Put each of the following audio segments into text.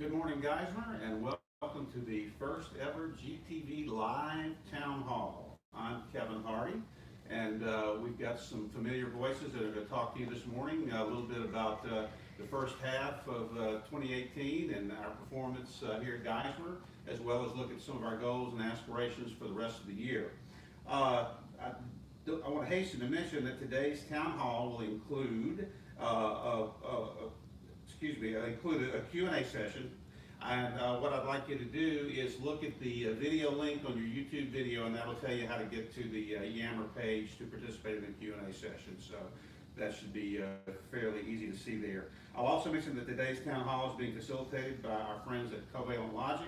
Good morning, Geismar, and welcome to the first ever GTV Live Townhall. I'm Kevin Hardy, and we've got some familiar voices that are going to talk to you this morning a little bit about the first half of 2018 and our performance here at Geismar, as well as look at some of our goals and aspirations for the rest of the year. I want to hasten to mention that today's town hall will include included a Q&A session. And what I'd like you to do is look at the video link on your YouTube video, and that'll tell you how to get to the Yammer page to participate in the Q&A session. So that should be fairly easy to see there. I'll also mention that today's town hall is being facilitated by our friends at Covalent Logic.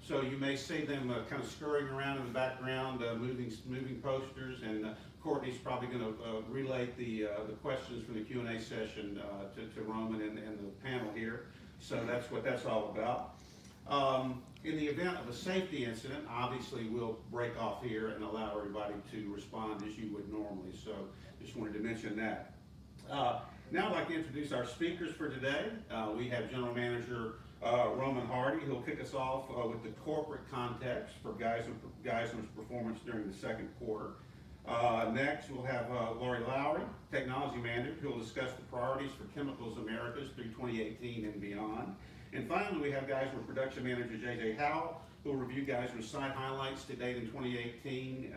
So you may see them kind of scurrying around in the background, moving posters, and Courtney's probably going to relay the questions from the Q&A session to Rhoman and the panel here. So that's what that's all about. In the event of a safety incident, obviously we'll break off here and allow everybody to respond as you would normally. So just wanted to mention that. Now I'd like to introduce our speakers for today. We have General Manager Rhoman Hardy, who'll kick us off with the corporate context for Geismar's performance during the second quarter. Next, we'll have Lori Lowry, Technology Manager, who will discuss the priorities for Chemicals Americas through 2018 and beyond. And finally, we have Geismar Production Manager J.J. Howell, who will review Geismar's site highlights to date in 2018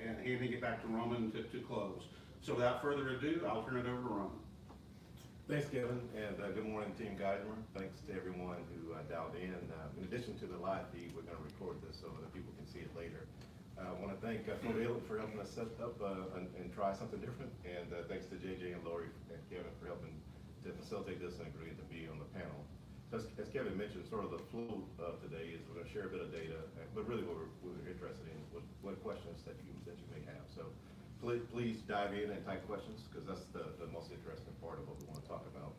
and handing it back to Rhoman to close. So without further ado, I'll turn it over to Rhoman. Thanks, Kevin, and good morning, Team Geismar. Thanks to everyone who dialed in. In addition to the live feed, we're going to record this so that people can see it later. I want to thank Covalent for helping us set up and try something different, and thanks to JJ and Lori and Kevin for helping to facilitate this and agreeing to be on the panel. So as Kevin mentioned, sort of the flow of today is we're going to share a bit of data, but really what we're interested in is what questions that you may have. So please dive in and type questions, because that's the most interesting part of what we want to talk about.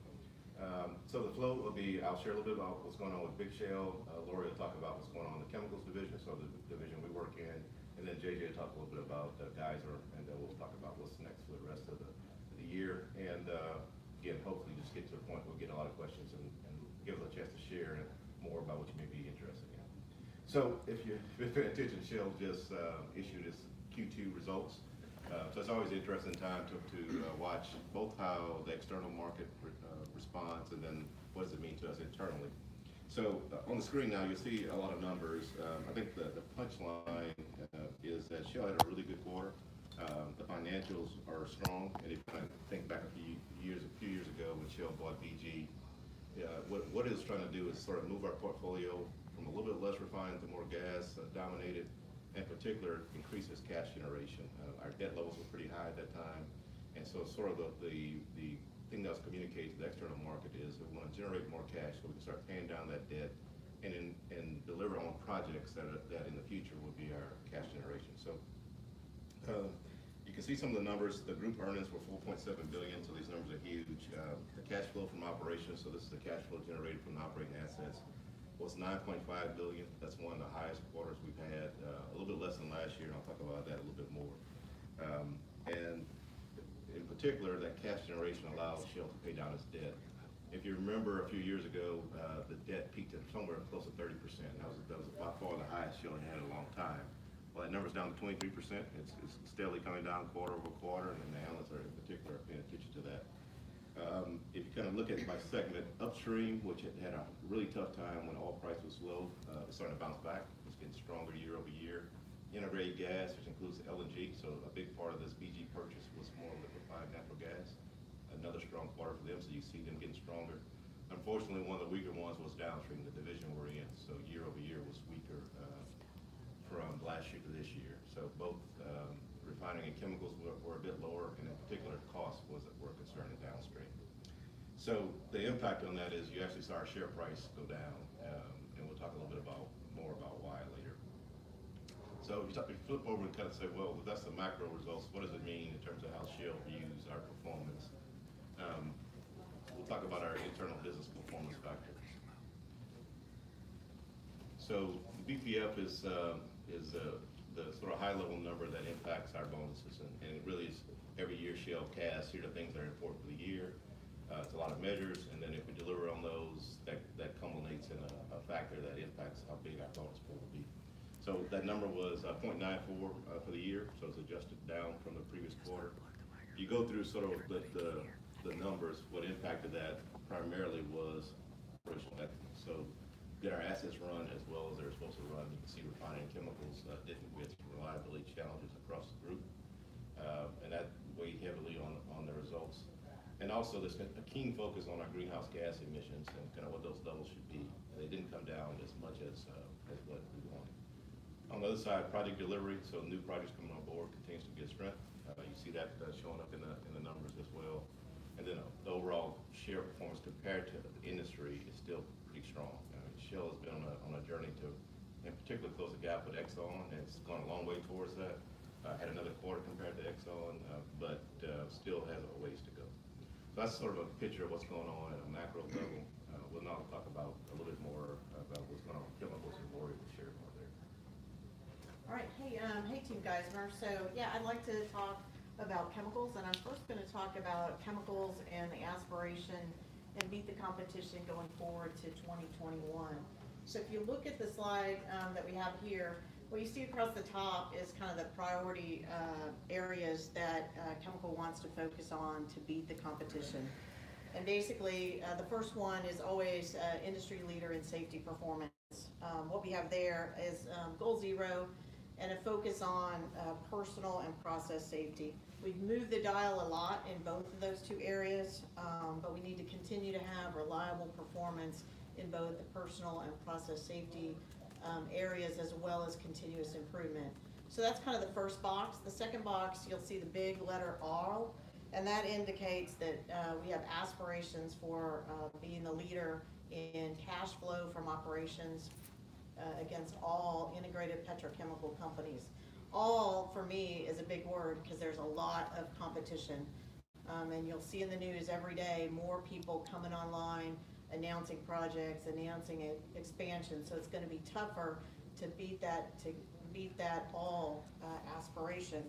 So the flow will be, I'll share a little bit about what's going on with Big Shell. Lori will talk about what's going on in the chemicals division, so the division we work in. And then JJ will talk a little bit about Geismar, and then we'll talk about what's next for the rest of the year. And again, hopefully just get to a point we'll get a lot of questions and give us a chance to share more about what you may be interested in. So if you've been paying attention, Shell just issued its Q2 results. So it's always an interesting time to watch both how the external market responds and then what does it mean to us internally. So on the screen now, you'll see a lot of numbers. I think the punchline is that Shell had a really good quarter. The financials are strong, and if you think back a few years ago when Shell bought BG, what it's trying to do is sort of move our portfolio from a little bit less refined to more gas dominated. In particular, increases cash generation. Our debt levels were pretty high at that time, and so sort of the thing that was communicated to the external market is that we want to generate more cash so we can start paying down that debt and deliver on projects that in the future will be our cash generation. So you can see some of the numbers. The group earnings were $4.7 billion, so these numbers are huge. The cash flow from operations, so this is the cash flow generated from operating assets, was $9.5 billion. That's one of the highest quarters we've had. A little bit less than last year, and I'll talk about that a little bit more. And in particular, that cash generation allows Shell to pay down its debt. If you remember a few years ago, the debt peaked at somewhere close to 30%. That was by far the highest Shell had in a long time. Well, that number's down to 23%. It's steadily coming down quarter over quarter, and the analysts are in particular paying attention to that. If you kind of look at it by segment, upstream, which had a really tough time when oil price was low, it's starting to bounce back. It's getting stronger year over year. Integrated gas, which includes LNG, so a big part of this BG purchase was more liquefied natural gas. Another strong quarter for them, so you see them getting stronger. Unfortunately, one of the weaker ones was downstream, the division we're in. So year over year was weaker from last year to this year. So both refining and chemicals were a bit lower, and in particular, cost were a concern in downstream. So the impact on that is you actually saw our share price go down, and we'll talk a little bit more about why later. So if you flip over and kind of say, well, that's the macro results. What does it mean in terms of how Shell views our performance? We'll talk about our internal business performance factor. So the BPF is the sort of high-level number that impacts our bonuses, and it really is every year Shell casts. Here are the things that are important for the year. It's a lot of measures, and then if we deliver on those, that culminates in a factor that impacts how big our bonus pool will be. So that number was 0.94 for the year, so it's adjusted down from the previous quarter. You go through sort of the numbers, what impacted that primarily was operational excellence. So did our assets run as well as they're supposed to run? You can see refining chemicals didn't with reliability challenges across the group, and that weighed heavily on the results. And also there's a keen focus on our greenhouse gas emissions and kind of what those levels should be. And they didn't come down as much as what we wanted. On the other side, project delivery, so new projects coming on board continues to get strength. You see that showing up in the numbers as well. And then the overall share performance compared to the industry is still pretty strong. Shell has been on a journey to, in particular, close the gap with Exxon, and it's gone a long way towards that. Had another quarter compared to Exxon, but still has a ways to go. So that's sort of a picture of what's going on at a macro level. We'll now talk about a little bit more about what's going on with chemicals, and Lori will share more there. All right, hey Team Geismar. So yeah, I'd like to talk about chemicals, and I'm first going to talk about chemicals and the aspiration and beat the competition going forward to 2021. So if you look at the slide that we have here, what you see across the top is kind of the priority areas that chemical wants to focus on to beat the competition. And basically, the first one is always industry leader in safety performance. What we have there is goal zero and a focus on personal and process safety. We've moved the dial a lot in both of those two areas, but we need to continue to have reliable performance in both the personal and process safety areas, as well as continuous improvement. So that's kind of the first box. The second box, you'll see the big letter R, and that indicates that we have aspirations for being the leader in cash flow from operations against all integrated petrochemical companies. All, for me, is a big word because there's a lot of competition. And you'll see in the news every day more people coming online, announcing projects, announcing expansion. So it's going to be tougher to beat that all aspiration.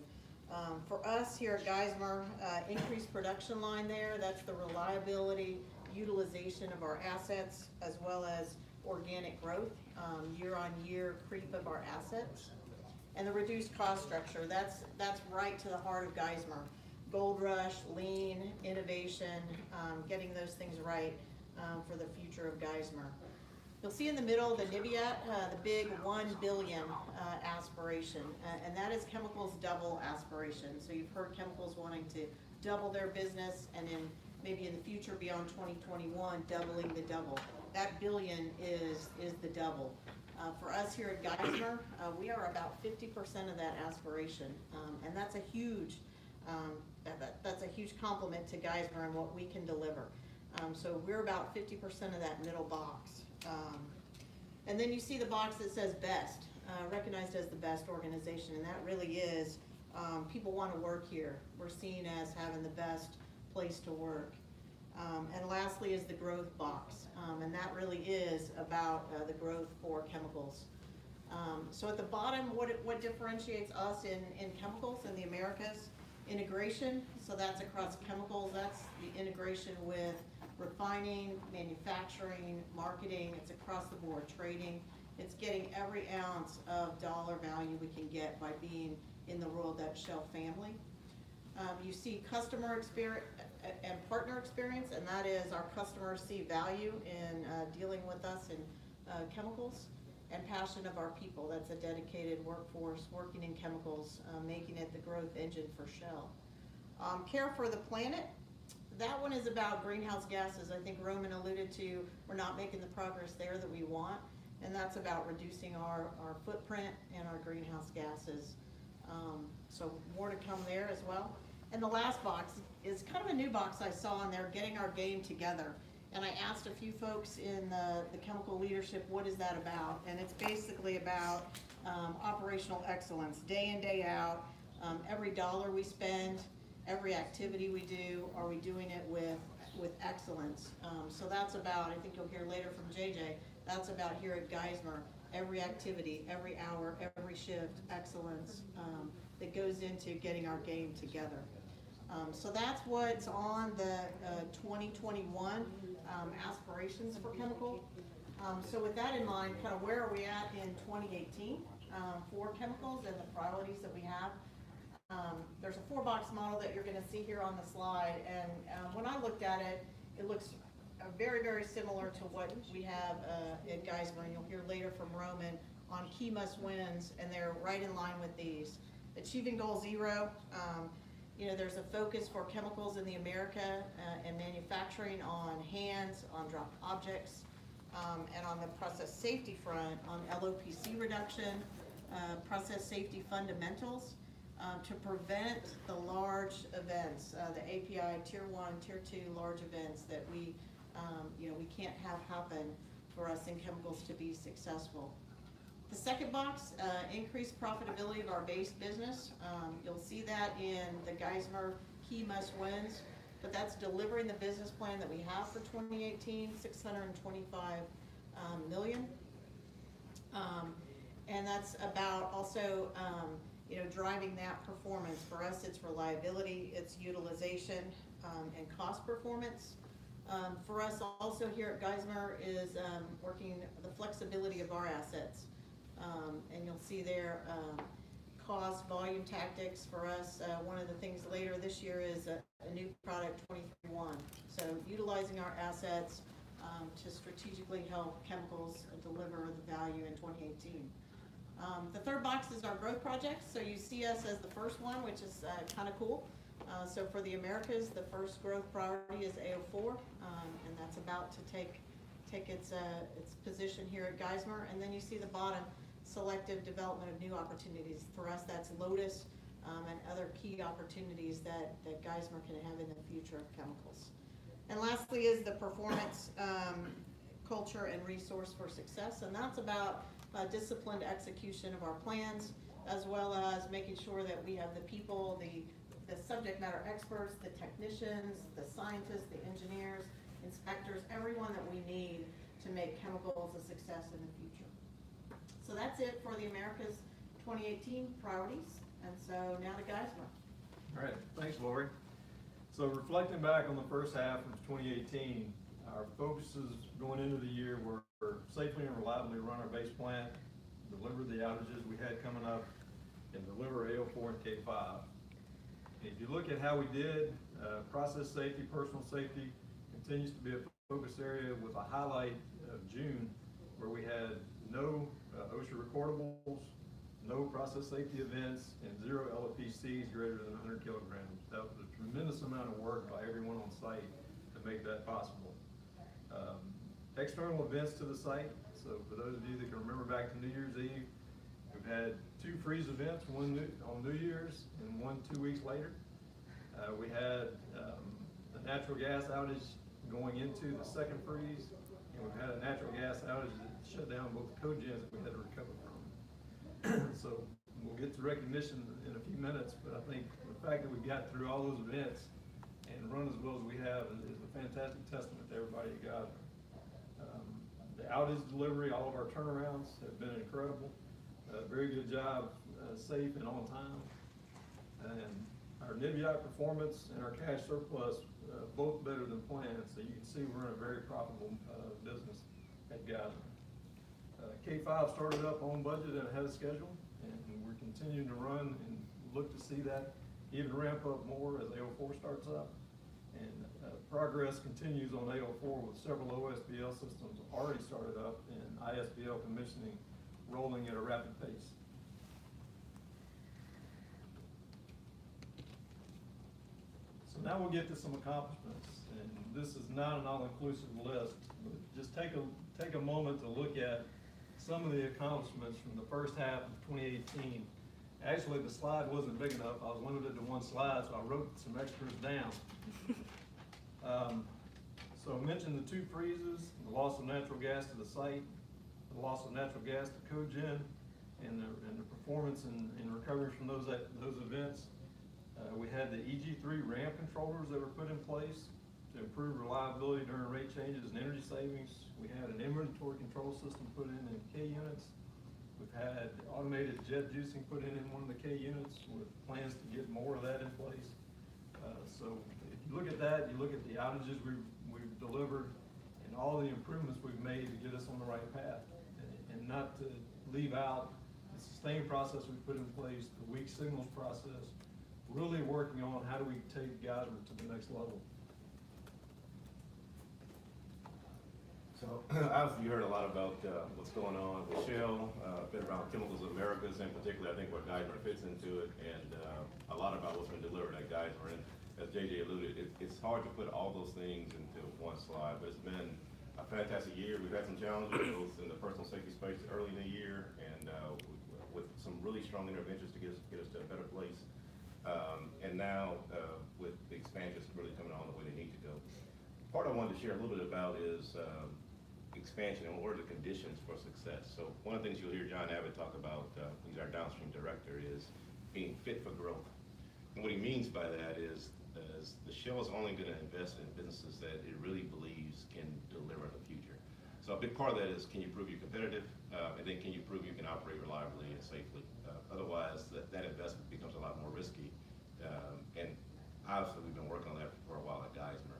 For us here at Geismar, increased production line there, that's the reliability, utilization of our assets, as well as organic growth, year-on-year creep of our assets. And the reduced cost structure, that's right to the heart of Geismar. Gold rush, lean, innovation, getting those things right for the future of Geismar. You'll see in the middle the NIBIA, the big 1 billion aspiration, and that is chemicals double aspiration. So you've heard chemicals wanting to double their business, and then maybe in the future beyond 2021, doubling the double. That billion is the double. For us here at Geismar, we are about 50% of that aspiration, and that's a huge compliment to Geismar and what we can deliver. So we're about 50% of that middle box. And then you see the box that says best, recognized as the best organization, and that really is, people want to work here. We're seen as having the best place to work. And lastly is the growth box, and that really is about the growth for chemicals. So at the bottom, what differentiates us in chemicals in the Americas? Integration, so that's across chemicals, that's the integration with refining, manufacturing, marketing, it's across the board, trading. It's getting every ounce of dollar value we can get by being in the Royal Dutch Shell family. You see customer experience and partner experience, and that is our customers see value in dealing with us in chemicals, and passion of our people. That's a dedicated workforce working in chemicals, making it the growth engine for Shell. Care for the planet. That one is about greenhouse gases. I think Rhoman alluded to, we're not making the progress there that we want, and that's about reducing our footprint and our greenhouse gases. So more to come there as well. And the last box is kind of a new box I saw in there, getting our game together. And I asked a few folks in the chemical leadership, what is that about? And it's basically about operational excellence, day in, day out. Every dollar we spend, every activity we do, are we doing it with excellence? So that's about, I think you'll hear later from JJ, that's about here at Geismar, every activity, every hour, every shift, excellence that goes into getting our game together. So that's what's on the 2021 aspirations for chemical. So with that in mind, kind of where are we at in 2018 for chemicals and the priorities that we have? There's a 4-box model that you're going to see here on the slide, and when I looked at it, it looks very, very similar to what we have at Geismar, and you'll hear later from Rhoman on key must-wins, and they're right in line with these. Achieving Goal Zero, you know, there's a focus for chemicals in the America and manufacturing on hands, on dropped objects, and on the process safety front, on LOPC reduction, process safety fundamentals, to prevent the large events, the API Tier 1, Tier 2 large events that we, you know, we can't have happen for us in chemicals to be successful. The second box, increased profitability of our base business. You'll see that in the Geismar key must-wins, but that's delivering the business plan that we have for 2018, $625 million. And that's about also, you know, driving that performance. For us, it's reliability, it's utilization, and cost performance. For us also here at Geismar is working the flexibility of our assets. And you'll see there cost, volume tactics for us. One of the things later this year is a new product 23-1. So utilizing our assets to strategically help chemicals deliver the value in 2018. The third box is our growth projects. So you see us as the first one, which is kind of cool. So for the Americas, the first growth priority is AO4, and that's about to take its position here at Geismar. And then you see the bottom, selective development of new opportunities. For us, that's Lotus and other key opportunities that Geismar can have in the future of chemicals. And lastly is the performance culture and resource for success, and that's about disciplined execution of our plans, as well as making sure that we have the people, the subject matter experts, the technicians, the scientists, the engineers, inspectors, everyone that we need to make chemicals a success in the future. So that's it for the Americas 2018 priorities, and so now to Geismar. All right, thanks, Lori. So reflecting back on the first half of 2018, our focuses going into the year were safely and reliably run our base plant, deliver the outages we had coming up, and deliver AO4 and K5. If you look at how we did, process safety, personal safety continues to be a focus area with a highlight of June, where we had no OSHA recordables, no process safety events, and 0 LOPCs greater than 100 kilograms. That was a tremendous amount of work by everyone on site to make that possible. External events to the site. So for those of you that can remember back to New Year's Eve, we've had 2 freeze events, one on New Year's and one 2 weeks later. We had a natural gas outage going into the second freeze, and we've had a natural gas outage that shut down both cogens that we had to recover from. So we'll get to recognition in a few minutes, but I think the fact that we got through all those events and run as well as we have is a fantastic testament to everybody at Geismar. The outage delivery, all of our turnarounds have been incredible. Very good job, safe and on time. And our NIBIOT performance and our cash surplus, both better than planned. So you can see we're in a very profitable business at Geismar. K5 started up on budget and ahead of schedule, and we're continuing to run and look to see that even ramp up more as AO4 starts up. And progress continues on AO4 with several OSBL systems already started up and ISBL commissioning rolling at a rapid pace. So now we'll get to some accomplishments, and this is not an all-inclusive list, but just take a moment to look at some of the accomplishments from the first half of 2018. Actually, the slide wasn't big enough. I was limited to one slide, so I wrote some extras down. So I mentioned the 2 freezes, the loss of natural gas to the site, the loss of natural gas to cogen, and the performance in recovering from those events. We had the EG3 ramp controllers that were put in place to improve reliability during rate changes and energy savings. We had an inventory control system put in K units. We've had automated jet juicing put in one of the K units with plans to get more of that in place. So if you look at that, you look at the outages we've delivered, and all the improvements we've made to get us on the right path, and not to leave out the sustained process we put in place, the weak signals process, really working on how do we take Geismar to the next level. So, obviously you heard a lot about what's going on with Shell, been around Chemicals of Americas in particular, I think what Geismar fits into it, and a lot about what's been delivered at Geismar. And as JJ alluded, it's hard to put all those things into one slide, but it's been a fantastic year. We've had some challenges, both in the personal safety space early in the year, and with some really strong interventions to get us to a better place. And now, with the expansions really coming on the way they need to go. Part I wanted to share a little bit about is expansion and what are the conditions for success. So one of the things you'll hear John Abbott talk about, he's our downstream director, is being fit for growth. And what he means by that is the Shell is only going to invest in businesses that it really believes can deliver in the future. So a big part of that is, can you prove you're competitive, and then can you prove you can operate reliably and safely? Otherwise, that investment becomes a lot more risky. And obviously, we've been working on that for a while at Geismar.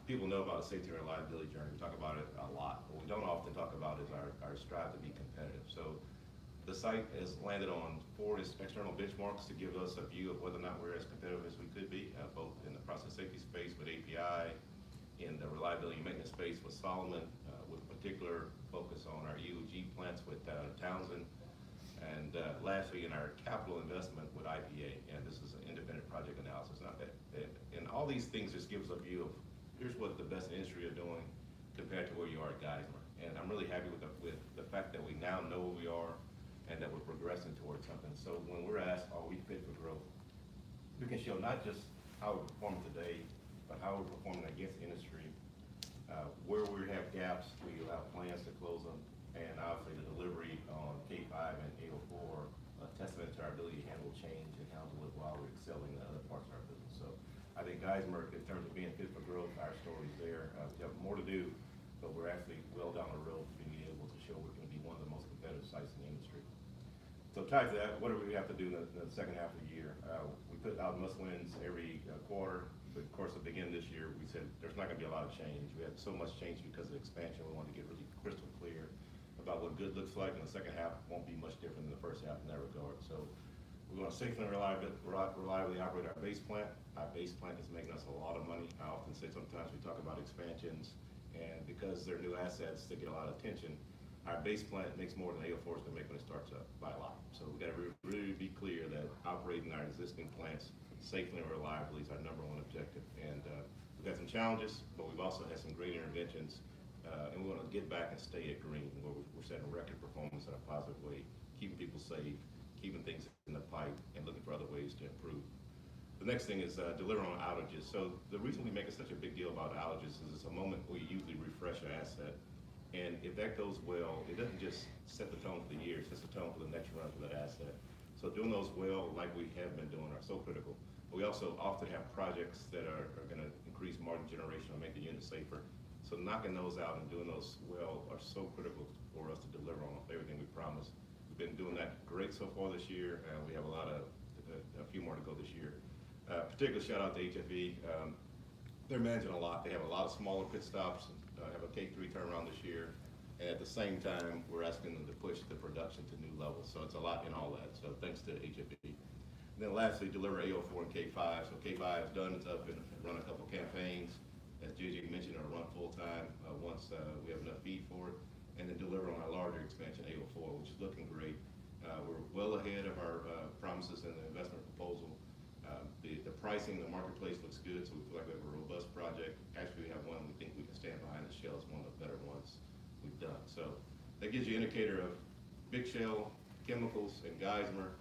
People know about the safety and reliability journey. We talk about it a lot. What we don't often talk about is our strive to be competitive. So the site has landed on 4 external benchmarks to give us a view of whether or not we're as competitive as we could be, both in the process safety space with API, in the reliability and maintenance space with Solomon, with particular focus on our EOG plants with Townsend, and lastly in our capital investment with IPA. And this is an independent project analysis. And all these things just gives a view of here's what the best in the industry are doing compared to where you are at Geismar. And I'm really happy with the fact that we now know where we are and that we're progressing towards something. So when we're asked, are we fit for growth, we can show not just how we're performing today, but how we're performing against industry, where we have gaps, we have plans to close them, and obviously the delivery on K5 and 804, a testament to our ability to handle change and handle it while we're excelling in other parts of our business. So I think Geismar, in terms of being fit for growth, our story's there. We have more to do, but we're actually well down the road to being able to show we're going to be one of the most competitive sites in the industry. So tied to that, what do we have to do in the second half of the year? We put out must-wins every quarter. But of course, at the beginning of this year, we said there's not going to be a lot of change. We had so much change because of expansion. We wanted to get really crystal clear about what good looks like, and the second half won't be much different than the first half in that regard. So we want to safely and reliably operate our base plant. Our base plant is making us a lot of money. I often say sometimes we talk about expansions, and because they're new assets, they get a lot of attention. Our base plant makes more than AO4 is going to make when it starts up by a lot. So we got to really be clear that operating our existing plants safely and reliably is our #1 objective. And we've got some challenges, but we've also had some great interventions. And we want to get back and stay at green, where we're setting record performance in a positive way, keeping people safe, keeping things in the pipe, and looking for other ways to improve. The next thing is deliver on outages. So the reason we make it such a big deal about outages is it's a moment where you usually refresh an asset. And if that goes well, it doesn't just set the tone for the year, it sets the tone for the next run for that asset. So doing those well, like we have been doing, are so critical. But we also often have projects that are going to increase margin generation or make the unit safer. So knocking those out and doing those well are so critical for us to deliver on everything we promised. We've been doing that great so far this year, and we have a few more to go this year. Particular shout out to HFE. They're managing a lot. They have a lot of smaller pit stops, have a K3 turnaround this year. And at the same time, we're asking them to push the production to new levels. So it's a lot in all that. So thanks to HFE. And then lastly, deliver AO4 and K5. So K5 is done, it's up and run a couple campaigns. As JJ mentioned, it'll run full time once we have enough feed for it. And then deliver on our larger expansion, AO4, which is looking great. We're well ahead of our promises in the investment proposal. The pricing, the marketplace looks good, so we feel like we have a robust project. Actually, we have one we think we can stand behind. The Shell is one of the better ones we've done. So that gives you an indicator of Big Shell, Chemicals, and Geismar.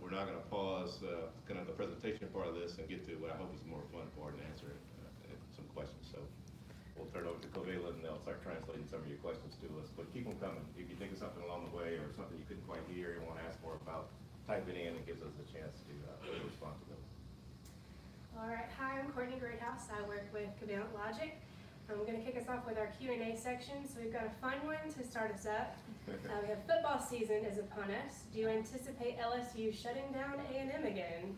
We're not going to pause kind of the presentation part of this and get to what I hope is a more fun part and answer some questions. So we'll turn it over to Covela and they'll start translating some of your questions to us. But keep them coming. If you think of something along the way or something you couldn't quite hear and want to ask more about, type it in and gives us a chance to respond to those. All right, hi, I'm Courtney Greathouse. I work with Covalent Logic. I'm going to kick us off with our Q&A section. So we've got a fun one to start us up. We have football season is upon us. Do you anticipate LSU shutting down A&M again?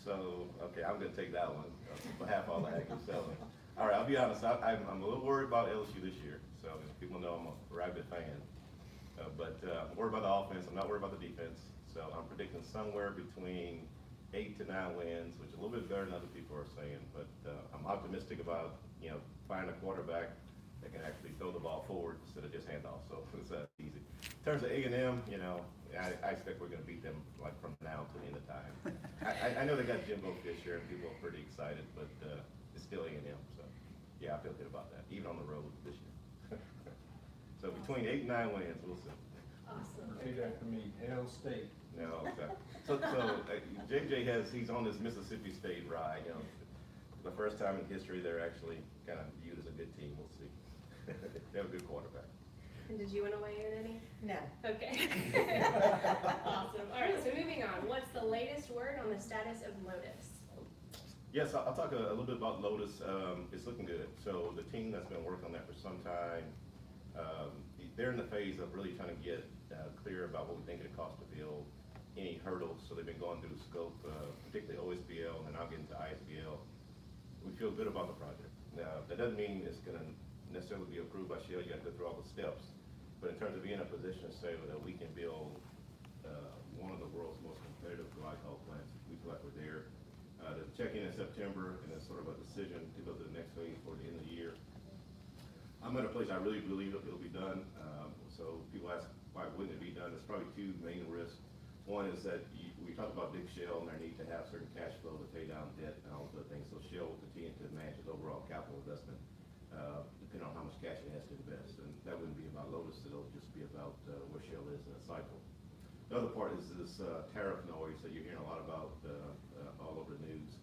So, okay, I'm going to take that one on behalf of all the Aggies. So, All right, I'll be honest, I'm a little worried about LSU this year, so people know I'm a rabid fan. But I'm worried about the offense, I'm not worried about the defense, so I'm predicting somewhere between 8 to 9 wins, which is a little bit better than other people are saying, but I'm optimistic about, finding a quarterback that can actually throw the ball forward instead of just handoff, so it's easy. In terms of A&M, I expect we're gonna beat them like from now to the end of time. I know they got Jimbo Fisher and people are pretty excited, but it's still A&M, so yeah, I feel good about that, even on the road this year. So between 8 and 9 wins, we'll see. Awesome. Repeat after me, Hail State. No, so JJ he's on this Mississippi State ride, the first time in history they're actually kind of viewed as a good team, we'll see. They have a good quarterback. And did you want to weigh in any? No. Okay. Awesome. All right, so moving on. What's the latest word on the status of Lotus? Yes, I'll talk a little bit about Lotus. It's looking good. So the team that's been working on that for some time, they're in the phase of really trying to get clear about what we think it costs to build, any hurdles. So they've been going through the scope, particularly OSBL, and now getting to ISBL. We feel good about the project. Now, that doesn't mean it's going to necessarily be approved by Shell. You have to go through all the steps. But in terms of being in a position to say that we can build one of the world's most competitive glycol plants, we feel like we're there. The check-in September, and then sort of a decision to go to the next phase for the end of the year. I'm at a place I really believe it'll be done. So people ask, why wouldn't it be done? There's probably two main risks. One is that we talked about Big Shell and their need to have certain cash flow to pay down debt and all those other things. So Shell will continue to manage its overall capital investment, depending on how much cash it has to invest. And that wouldn't be about Lotus, it'll just be about where Shell is in a cycle. The other part is this tariff noise that you're hearing a lot about all over the news.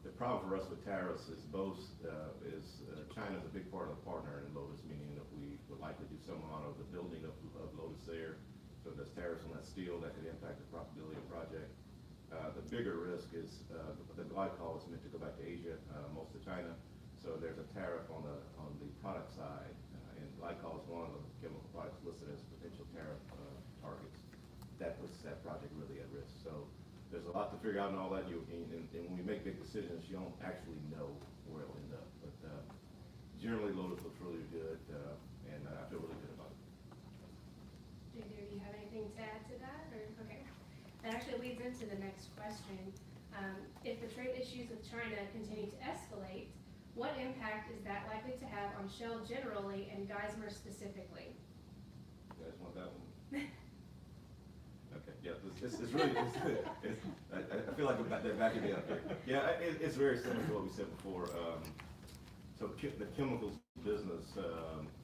The problem for us with tariffs is both China's a big part of the partner in Lotus, meaning that we would likely do some amount of the building of Lotus there. So there's tariffs on that steel that could impact the profitability of the project. The bigger risk is the glycol is meant to go back to Asia, most of China. So there's a tariff on the product side, and glycol is one of the chemical products listed as potential tariff targets. That puts that project really at risk. So there's a lot to figure out and all that. And when you make big decisions, you don't actually know where it'll end up. But generally, Lotus looks really good, and I feel really good about it. JJ, do you have anything to add to that? Or okay, that actually leads into the next question. If the trade issues with China continue to escalate, what impact is that likely to have on Shell generally and Geismar specifically? You guys want that one? Okay, yeah, it's really, I feel like they're backing me up here. Yeah, it's very similar to what we said before. So the chemicals business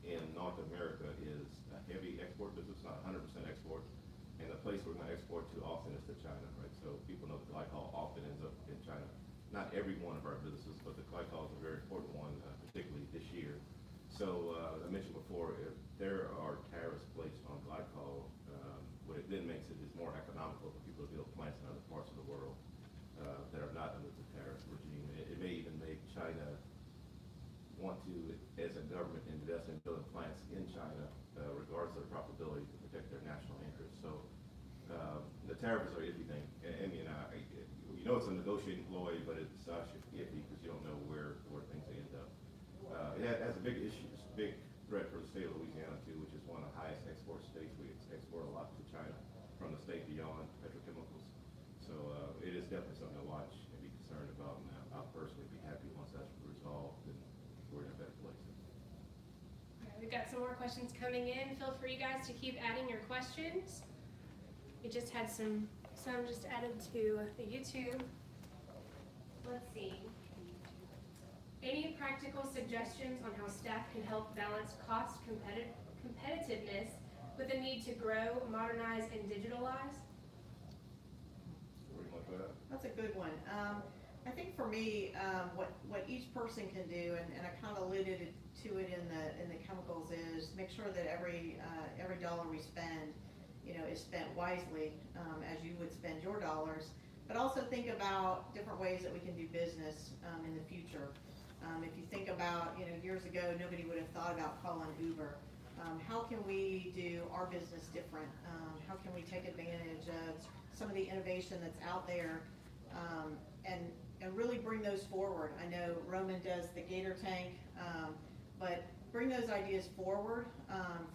in North America is a heavy export business, not 100% export. And the place we're going to export to often is to China, right? So people know the glycol often ends up in China. Not every one of our businesses, but the glycol is a very important one, particularly this year. So I mentioned before, if there are tariffs placed on glycol, what it then makes it is more economical for people to build plants in other parts of the world that are not under the tariff regime. It may even make China want to, as a government, invest in building plants in China, regardless of their profitability, to protect their national interests. So the tariffs are iffy thing, and you know it's a negotiating ploy, but it's actually iffy because you don't know where things end up. It has a big issue, big threat for the state of Louisiana too, which is one of the highest export states. We export a lot to China from the state beyond petrochemicals. So it is definitely something to watch and be concerned about. And I'll personally be happy once that's resolved and we're in a better place. All right, we've got some more questions coming in. Feel free, you guys, to keep adding your questions. We just had some just added to the YouTube. Let's see. Any practical suggestions on how staff can help balance cost competitiveness with the need to grow, modernize, and digitalize? That's a good one. I think for me, what each person can do, and I kind of alluded to it in the chemicals, is make sure that every dollar we spend, is spent wisely, as you would spend your dollars. But also think about different ways that we can do business in the future. If you think about, years ago, nobody would have thought about calling Uber. How can we do our business different? How can we take advantage of some of the innovation that's out there? And and really bring those forward. I know Roman does the gator tank, but bring those ideas forward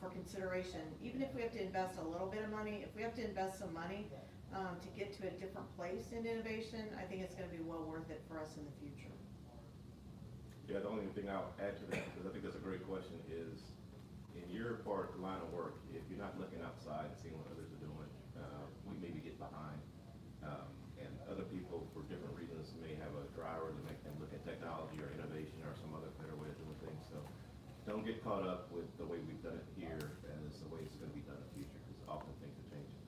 for consideration. Even if we have to invest a little bit of money, if we have to invest some money to get to a different place in innovation, I think it's gonna be well worth it for us in the future. Yeah, the only thing I'll add to that, because I think that's a great question, is in your part, line of work, if you're not looking outside and seeing what others are doing, we maybe get behind. And other people, for different reasons, may have a driver to make them look at technology or innovation or some other better way of doing things. So don't get caught up with the way we've done it here as the way it's going to be done in the future, because often things are changing.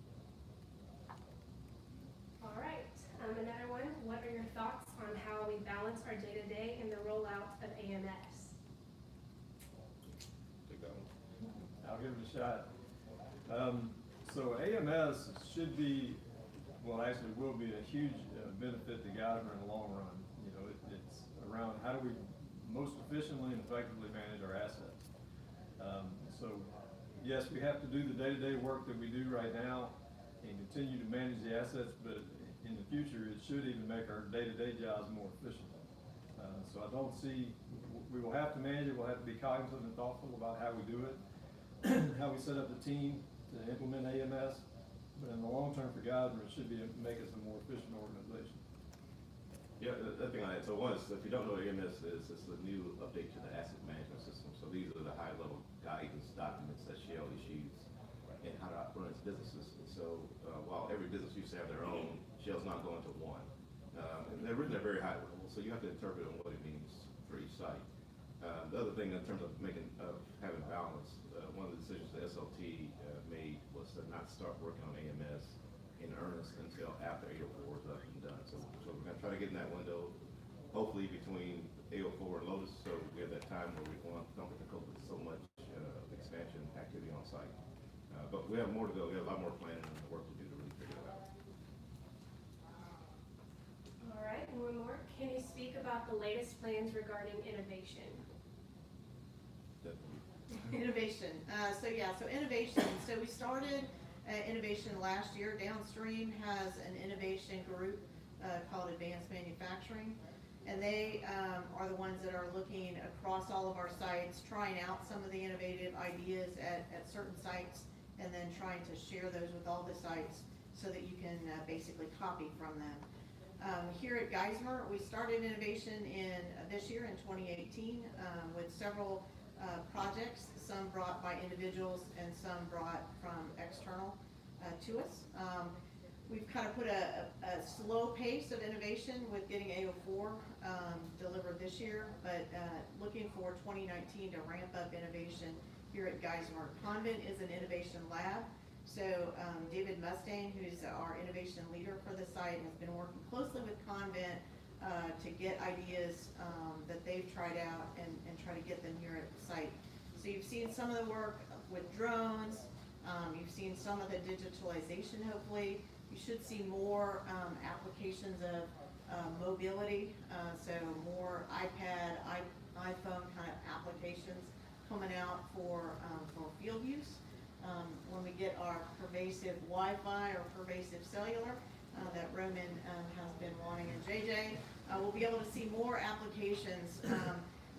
All right, another one, what are your thoughts on how we balance our day-to-day in the rollout of AMS? Take that one. I'll give it a shot. So AMS should be, well, actually will be a huge benefit to Geismar in the long run. You know, it's around how do we most efficiently and effectively manage our assets. So yes, we have to do the day-to-day work that we do right now and continue to manage the assets, but in the future, it should even make our day-to-day jobs more efficient. So I don't see, we will have to manage it, we'll have to be cognizant and thoughtful about how we do it, how we set up the team to implement AMS, but in the long term for Geismar, it should be, make us a more efficient organization. Yeah, the thing I, so one is, if you don't know what EMS is, it's the new update to the asset management system. So these are the high level guidance documents that Shell issues and how to run its businesses. And so while every business used to have their own, Shell's not going to one. And they're written at very high level, so you have to interpret on what it means for each site. The other thing in terms of having balance, one of the decisions the SLT made was to not start working on AMS in earnest until after 804 is up and done. So we're gonna try to get in that window, hopefully between 804 and Lotus, so we have that time where we don't have to cope with so much expansion activity on site. But we have more to go. We have a lot more planning and work to do to really figure it out. All right, and one more. Can you speak about the latest plans regarding innovation? Definitely. Innovation. So innovation. So we started innovation last year. Downstream has an innovation group called Advanced Manufacturing, and they are the ones that are looking across all of our sites, trying out some of the innovative ideas at certain sites, and then trying to share those with all the sites so that you can basically copy from them. Here at Geismar, we started innovation in this year in 2018 with several projects, some brought by individuals and some brought from external to us. We've kind of put a slow pace of innovation with getting A04 delivered this year, but looking for 2019 to ramp up innovation here at Geismar. Convent is an innovation lab. So David Mustaine, who's our innovation leader for the site, has been working closely with Convent to get ideas that they've tried out and try to get them here at the site. So you've seen some of the work with drones, you've seen some of the digitalization hopefully. You should see more applications of mobility, so more iPad, iPhone kind of applications coming out for field use. When we get our pervasive Wi-Fi or pervasive cellular that Roman has been wanting, and JJ, we'll be able to see more applications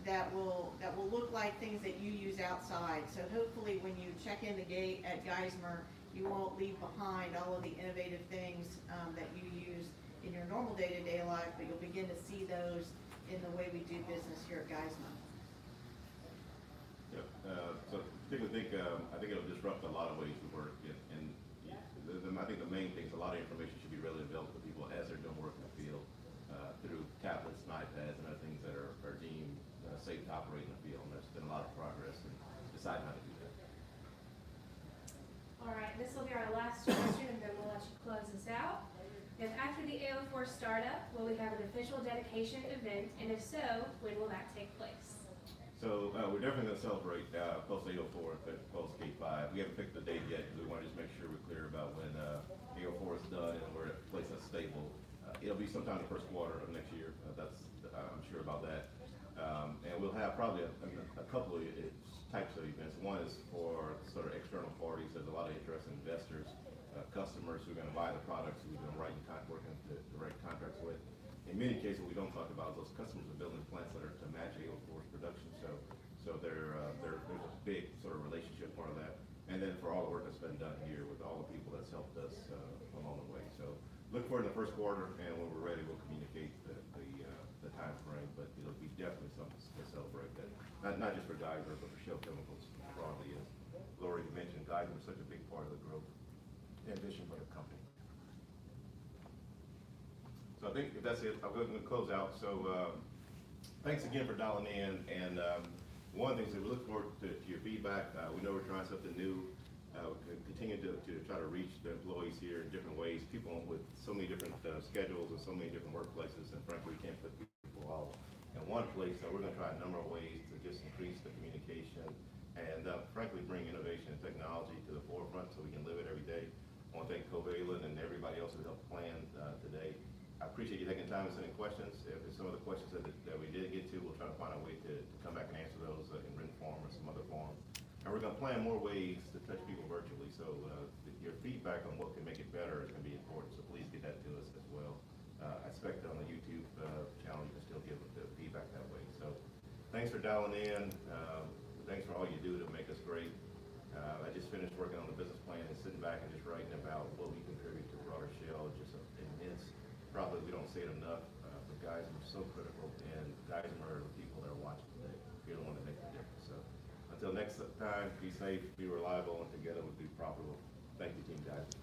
that will look like things that you use outside. So hopefully when you check in the gate at Geismar, you won't leave behind all of the innovative things that you use in your normal day-to-day life, but you'll begin to see those in the way we do business here at Geismar. Yep. So people think, I think it'll disrupt a lot of ways we work, and I think the main thing is a lot of information should be readily available to people as they're doing work in the field through tablets and iPads and other things that are deemed safe to operate in the field. And there's been a lot of progress in deciding how to do that. All right, this will be our last question, and then we'll let you close this out. If after the AO4 startup, will we have an official dedication event, and if so, when will that take place? So we're definitely going to celebrate post AO4 and post K5. We haven't picked the date yet because we want to just make sure we're clear about when AO4 is done and we're at a place that's stable. It'll be sometime in the first quarter of next year. I'm sure about that. And we'll have probably a couple of types of events. One is for sort of external parties. There's a lot of interest in investors, customers who are going to buy the products we've been working to write contracts with. in many cases, what we don't talk about is those customers are building plants that are to match Force production, so there's a big sort of relationship part of that. And then for all the work that's been done here with all the people that's helped us along the way. So look for it in the first quarter, and when we're ready, we'll communicate the time frame, but it'll be definitely something to celebrate that, not just for Geismar, but for Shell Chemicals broadly. As Lori mentioned, Geismar is such a big part of the growth and vision for the company. So I think if that's it, I'm going to close out. So thanks again for dialing in, and one of the things that we look forward to your feedback. We know we're trying something new. We continue to try to reach the employees here in different ways. People with so many different schedules and so many different workplaces, and frankly, we can't put people all in one place. So we're going to try a number of ways to just increase the communication and frankly, bring innovation and technology to the forefront so we can live it every day. I want to thank Covalent and everybody else who helped plan today. I appreciate you taking time and sending questions. If some of the questions that we did get to, we'll try to find a way to come back and answer those in written form or some other form. And we're going to plan more ways to touch people virtually. So your feedback on what can make it better is going to be important. So please get that to us as well. I expect on the YouTube channel you can still give the feedback that way. So thanks for dialing in. Thanks for all you do to make us great. I just finished working on the business plan and sitting back and just writing about what we contribute to broader Shell. It's just immense. Probably we don't say it enough, but Geismar are so critical, and Geismar are the people that are watching today. You're the one that makes the difference. So until next time, be safe, be reliable, and together we'll be profitable. Thank you, Team Geismar.